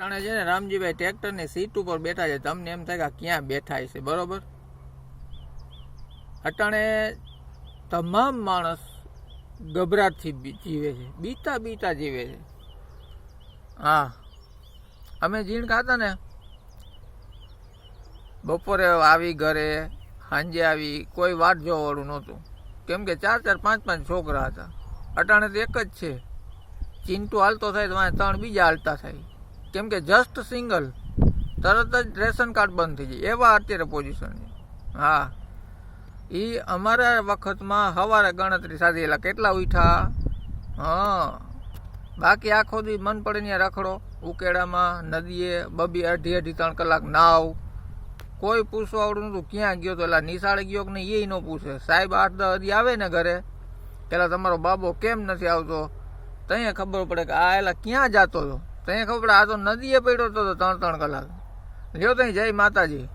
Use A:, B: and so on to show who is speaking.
A: અટાણે છે ને રામજીભાઈ ટ્રેક્ટરની સીટ ઉપર બેઠા છે. તમને એમ થાય કે ક્યાં બેઠા છે, બરોબર. અટાણે તમામ માણસ ગભરાટથી જીવે છે, બીતા બીતા જીવે છે. હા, અમે જીણ ખાતા ને, બપોરે આવી ઘરે, સાંજે આવી, કોઈ વાટ જોવાવાળું નહોતું. કેમ કે 4-4, 5-5 છોકરા હતા. અટાણે તો એક જ છે. ચીંટુ હાલતો થાય તો 3 બીજા હાલતા થાય. કેમ કે જસ્ટ સિંગલ, તરત જ રેશન કાર્ડ બંધ થઈ જાય એવા અત્યારે પોઝિશન છે. હા, એ અમારા વખતમાં સવારે ગણતરી સાધી એલા કેટલા ઉઠા. હા, બાકી આખો દી મન પડે ત્યાં રખડો, ઉકેડામાં, નદીએ, 2-2, 2.5 કલાક નાવ. કોઈ પૂછવા આવડું નતું ક્યાં ગયો તો, એટલે નિશાળે ગયો કે નહીં એ ન પૂછે. સાહેબ 8-10 દી આવે ને ઘરે, પેલા તમારો બાબો કેમ નથી આવતો, ત્યાં ખબર પડે કે આ એલા ક્યાં જતો હતો. ત્યાં ખબર પડે આ તો નદીએ પડ્યો હતો 3-3 કલાક. લ્યો ત્યાં જય માતાજી.